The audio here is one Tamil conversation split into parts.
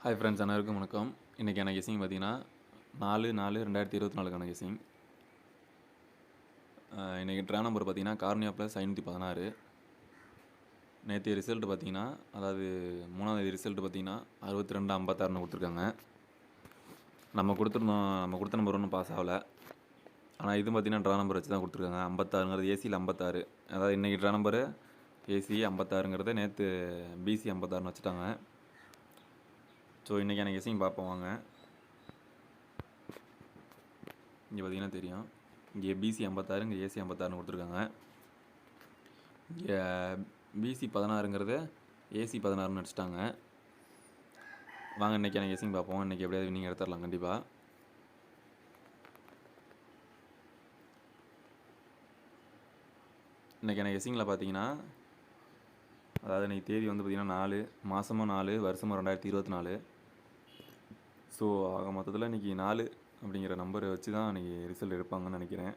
ஹாய் ஃப்ரெண்ட்ஸ், அனைவருக்கும் வணக்கம். இன்றைக்கான கெஸிங் பார்த்தீங்கன்னா 4/4/2024க்கான கெஸிங். இன்றைக்கி ட்ரா நம்பர் பார்த்தீங்கன்னா கார்னியா ப்ளஸ் 516. நேற்றைய ரிசல்ட் பார்த்தீங்கன்னா, அதாவது 3ஆம் ரிசல்ட் பார்த்தீங்கன்னா 62-56ன்னு கொடுத்துருக்காங்க. நம்ம கொடுத்த நம்பர் ஒன்றும் பாஸ் ஆகலை. ஆனால் இது பார்த்தீங்கன்னா ட்ரா நம்பர் வச்சு தான் கொடுத்துருக்காங்க. 56ங்கிறது ஏசியில் 56. அதாவது இன்றைக்கி ட்ரா நம்பரு ஏசி 56ங்கிறத நேற்று பிசி 56ன்னு வச்சுட்டாங்க. ஸோ இன்றைக்கான கெஸிங் பார்ப்போம் வாங்க. இங்கே பார்த்தீங்கன்னா தெரியும், இங்கே பிசி 56, இங்கே ஏசி 56ன்னு கொடுத்துருக்காங்க. இங்கே பிசி 16ங்கிறது ஏசி 16ன்னு வச்சுட்டாங்க. வாங்க இன்றைக்கான கெஸிங் பார்ப்போம். இன்றைக்கி எப்படியாவது வின்னிங் எடுத்துடலாம் கண்டிப்பாக. இன்றைக்கான கெஸிங்கில் பார்த்தீங்கன்னா, அதாவது இன்றைக்கி தேதி வந்து பார்த்திங்கன்னா 4, மாதமும் 4, வருஷமும் 2024. ஸோ ஆக மொத்தத்தில் இன்றைக்கி 4 அப்படிங்கிற நம்பரை வச்சு தான் இன்றைக்கி ரிசல்ட் எடுப்பாங்கன்னு நினைக்கிறேன்.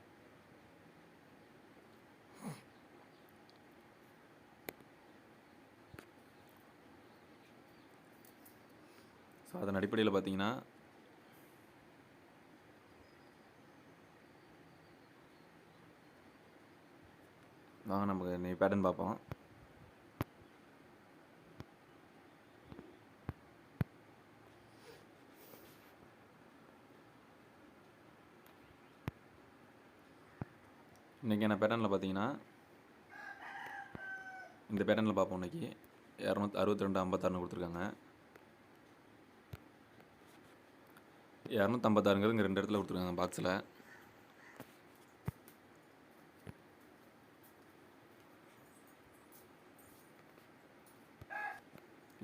ஸோ அதன் அடிப்படையில் பார்த்தீங்கன்னா, வாங்க நமக்கு இன்றைக்கி பேட்டர்ன் பார்ப்போம். இன்றைக்கான பேட்டர்னில் பார்த்தீங்கன்னா, இந்த பேட்டர்னில் பார்ப்போம். இன்றைக்கி 262-56ன்னு கொடுத்துருக்காங்க. 256ங்கிறது இங்கே 2 இடத்துல கொடுத்துருக்காங்க பாக்ஸில்.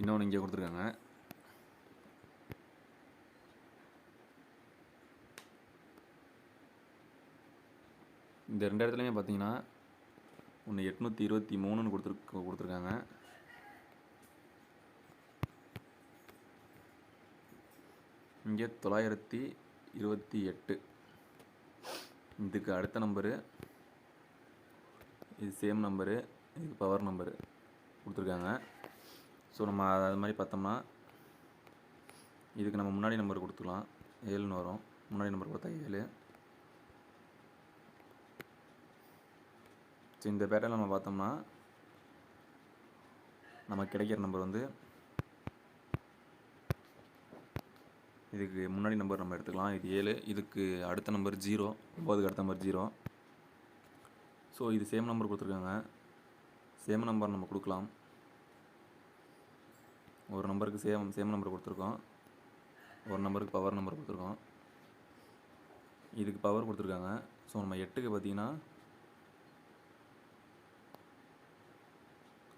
இன்னொன்று இங்கே கொடுத்துருக்காங்க. இந்த 2 இடத்துலையுமே பார்த்தீங்கன்னா ஒன்று 823ன்னு கொடுத்துருக்காங்க. இங்கே 928. இதுக்கு அடுத்த நம்பரு, இது சேம் நம்பரு, இது பவர் நம்பரு கொடுத்துருக்காங்க. ஸோ நம்ம அது மாதிரி பார்த்தோம்னா, இதுக்கு நம்ம முன்னாடி நம்பர் கொடுத்துக்கலாம். 7ன்னு வரும். முன்னாடி நம்பர் பார்த்தா 7. ஸோ இந்த பேட்டர்ன் நம்ம பார்த்தோம்னா, நமக்கு கிடைக்கிற நம்பர் வந்து, இதுக்கு முன்னாடி நம்பர் நம்ம எடுத்துக்கலாம். இது 7. இதுக்கு அடுத்த நம்பர் 0. 9க்கு அடுத்த நம்பர் 0. ஸோ இது சேம் நம்பர் கொடுத்துருக்காங்க. சேம் நம்பர் நம்ம கொடுக்கலாம். ஒரு நம்பருக்கு சேம் நம்பர் கொடுத்துருக்கோம். ஒரு நம்பருக்கு பவர் நம்பர் கொடுத்துருக்கோம். இதுக்கு பவர் கொடுத்துருக்காங்க. ஸோ நம்ம 8க்கு பார்த்தீங்கன்னா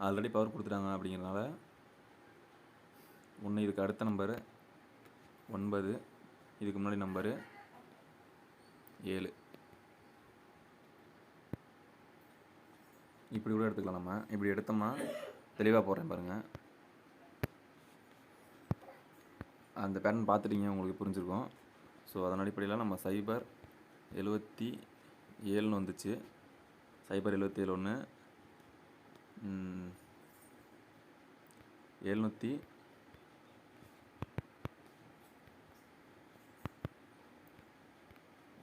ஆல்ரெடி பவர் கொடுத்துட்டாங்க. அப்படிங்கிறனால ஒன்று இதுக்கு அடுத்த நம்பரு 9, இதுக்கு முன்னாடி நம்பரு 7. இப்படி கூட எடுத்துக்கலாம். நம்ம இப்படி எடுத்தோம்னா தெளிவாக போடுறேன் பாருங்கள். அந்த பேட்டர்ன் பார்த்துட்டிங்க, உங்களுக்கு புரிஞ்சிருக்கும். ஸோ அதன் அடிப்படையில் நம்ம 077ன்னு வந்துச்சு. 077 1 700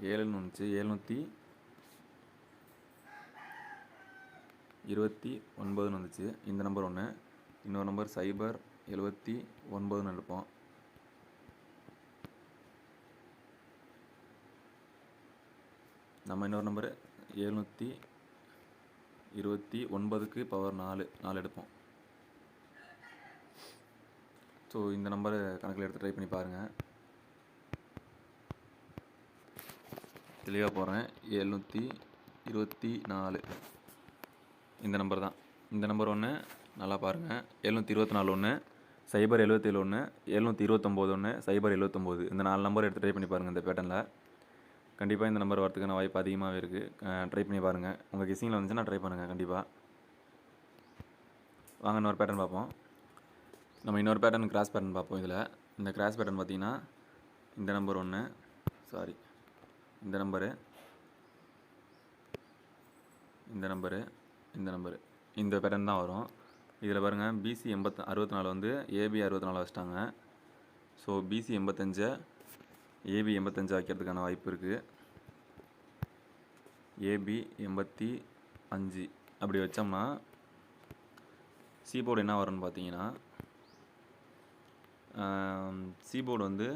7ன்னு வந்துச்சு. 729ன்னு வந்துச்சு. இந்த நம்பர் ஒன்று. இன்னொரு நம்பர் 079ன்னு எடுப்போம். நம்ம இன்னொரு நம்பரு 729க்கு பவர் 4 எடுப்போம். ஸோ இந்த நம்பரை கணக்கில் எடுத்து ட்ரை பண்ணி பாருங்கள். தெளிவாக போகிறேன். 724 இந்த நம்பர் தான். இந்த நம்பர் ஒன்று நல்லா பாருங்கள். 724 ஒன்று, 077 ஒன்று, 729 ஒன்று, 079 இந்த 4 நம்பர் எடுத்து ட்ரை பண்ணி பாருங்கள். இந்த பேட்டர்னில் கண்டிப்பாக இந்த நம்பர் வரதுக்கான வாய்ப்பு அதிகமாகவே இருக்குது. ட்ரை பண்ணி பாருங்கள். உங்கள் கெஸிங்கில் வந்துச்சுன்னா ட்ரை பண்ணுங்கள் கண்டிப்பாக. வாங்க இன்னொரு பேட்டர்ன் பார்ப்போம். நம்ம இன்னொரு பேட்டர்ன் கிராஸ் பேட்டர்ன் பார்ப்போம். இதில் இந்த கிராஸ் பேட்டர்ன் பார்த்திங்கன்னா, இந்த நம்பர் ஒன்று, இந்த நம்பரு, இந்த பேட்டர்ன் தான் வரும். இதில் பாருங்கள், பிசி 64 வந்து ஏபி 64 வச்சுட்டாங்க. ஸோ பிசி 85 ஏபி 85 வைக்கிறதுக்கான வாய்ப்பு இருக்குது. ஏபி 85 அப்படி வச்சோம்னா சிபோர்டு என்ன வரும்னு பார்த்தீங்கன்னா, சிபோர்டு வந்து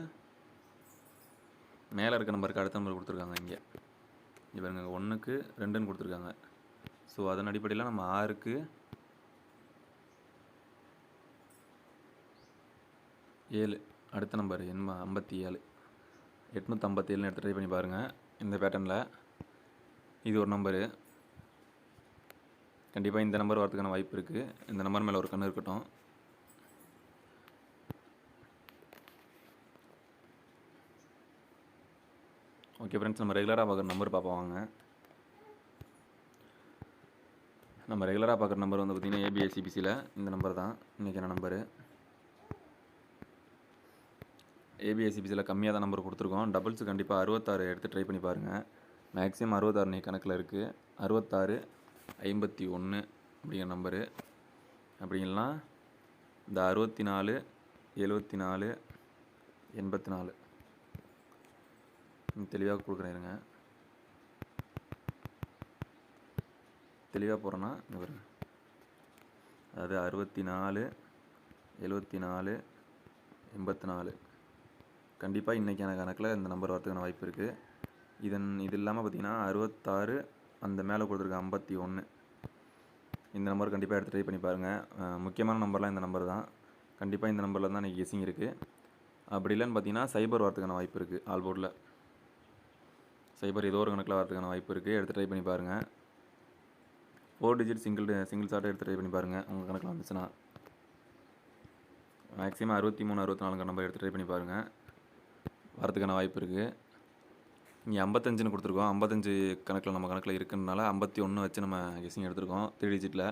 மேலே இருக்க நம்பருக்கு அடுத்த நம்பர் கொடுத்துருக்காங்க. இங்கே இவங்க 1க்கு 2ன்னு கொடுத்துருக்காங்க. ஸோ அதன் அடிப்படையில் நம்ம 6க்கு 7 அடுத்த நம்பர் 57 857ன்னு எடுத்து ட்ரை பண்ணி பாருங்கள். இந்த பேட்டர்னில் இது ஒரு நம்பரு. கண்டிப்பாக இந்த நம்பர் வரதுக்கான வாய்ப்பு இருக்குது. இந்த நம்பர் மேலே ஒரு கண்ணு இருக்கட்டும். ஓகே ஃப்ரெண்ட்ஸ், நம்ம ரெகுலராக பார்க்குற நம்பர் பார்ப்போம் வாங்க. நம்ம ரெகுலராக பார்க்குற நம்பர் வந்து பார்த்திங்கன்னா ஏபிஎஸ்சிபிசியில் இந்த நம்பர் தான் இன்றைக்கான நம்பரு. ஏபிஎஸ்சிபிசியில் கம்மியாக தான் நம்பர் கொடுத்துருக்கோம். டபுள்ஸ் கண்டிப்பாக 66 எடுத்து ட்ரை பண்ணி பாருங்கள். மேக்ஸிமம் 66 இன்றைக்கி கணக்கில் இருக்குது. 66 51 அப்படிங்கிற நம்பரு. அப்படிங்களா இந்த 64 74 84 தெளிவாக கொடுக்குறேன் இருங்க. தெளிவாக போகிறேன்னா இங்கே வருங்க. அதாவது 64 74 84 கண்டிப்பாக இன்றைக்கான கணக்கில் இந்த நம்பர் வரதுக்கான வாய்ப்பு இருக்குது. இது இல்லாமல் பார்த்திங்கன்னா 66 அந்த மேலே கொடுத்துருக்க 51 இந்த நம்பர் கண்டிப்பாக எடுத்து ட்ரை பண்ணி பாருங்கள். முக்கியமான நம்பர்லாம் இந்த நம்பர் தான். கண்டிப்பாக இந்த நம்பரில் தான் இன்றைக்கி கெஸ்ஸிங் இருக்குது. அப்படி இல்லைன்னு பார்த்தீங்கன்னா சைபர் வரதுக்கான வாய்ப்பு இருக்குது. ஆல்போர்டில் சைபர் ஏதோ ஒரு கணக்கில் வரதுக்கான வாய்ப்பு இருக்குது. எடுத்து ட்ரை பண்ணி பாருங்கள். 4 டிஜிட் சிங்கிள் ஷார்ட்டை எடுத்து ட்ரை பண்ணி பாருங்கள். உங்கள் கணக்கில் வந்துச்சுன்னா மேக்ஸிமம் 63 64 நம்பர் எடுத்து ட்ரை பண்ணி பாருங்கள். வரதுக்கான வாய்ப்பு இருக்குது. இங்கே 55ன்னு கொடுத்துருக்கோம். 55 கணக்கில் நம்ம கணக்கில் இருக்குதுனால 51 வச்சு நம்ம கெஸ்ஸிங் எடுத்துருக்கோம் 3 டிஜிட்டில்.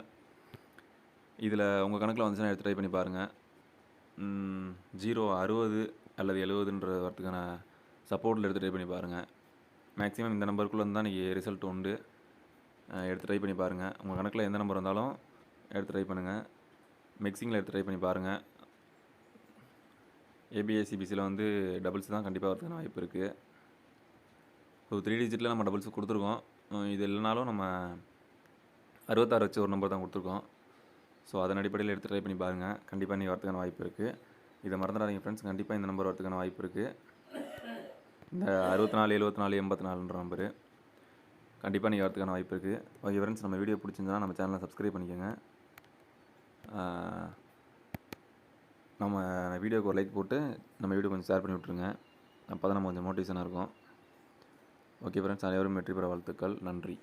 இதில் உங்கள் கணக்கில் வந்துச்சுன்னா எடுத்து ட்ரை பண்ணி பாருங்கள். 0 60 அல்லது 70ன்ற வரதுக்கான சப்போர்ட்டில் எடுத்து ட்ரை பண்ணி பாருங்கள். மேக்ஸிமம் இந்த நம்பருக்குள்ளே இருந்தால் இன்றைக்கி ரிசல்ட் உண்டு. எடுத்து ட்ரை பண்ணி பாருங்கள். உங்கள் கணக்கில் எந்த நம்பர் இருந்தாலும் எடுத்து ட்ரை பண்ணுங்கள். மிக்சிங்கில் எடுத்து ட்ரை பண்ணி பாருங்கள். ஏபிஎஸ்சிபிசியில் வந்து டபுள்ஸ் தான் கண்டிப்பாக வரதுக்கான வாய்ப்பு இருக்குது. ஸோ 3 டிஜிட்டில் நம்ம டபுள்ஸ் கொடுத்துருக்கோம். இது இல்லைனாலும் நம்ம 66 வச்சு ஒரு நம்பர் தான் கொடுத்துருக்கோம். ஸோ அதன் அடிப்படையில் எடுத்து ட்ரை பண்ணி பாருங்கள். கண்டிப்பாக இன்றைக்கி வரதுக்கான வாய்ப்பு இருக்குது. இதை மறந்துடாதீங்க ஃப்ரெண்ட்ஸ். கண்டிப்பாக இந்த நம்பர் வரதுக்கான வாய்ப்பு இருக்குது. இந்த 64 74 84ன்ற நம்பரு கண்டிப்பாக இன்றைக்கி வரதுக்கான வாய்ப்பு இருக்குது. ஓகே ஃப்ரெண்ட்ஸ், நம்ம வீடியோ பிடிச்சிருந்தா நம்ம சேனலை சப்ஸ்கிரைப் பண்ணிக்கோங்க. நம்ம வீடியோக்கு ஒரு லைக் போட்டு நம்ம வீடியோ கொஞ்சம் ஷேர் பண்ணி விட்ருங்க. அப்போ தான் நம்ம கொஞ்சம் மோட்டிவேஷனாக இருக்கும். ஓகே ஃப்ரெண்ட்ஸ், அனைவரும் வெற்றி பெற வாழ்த்துக்கள். நன்றி.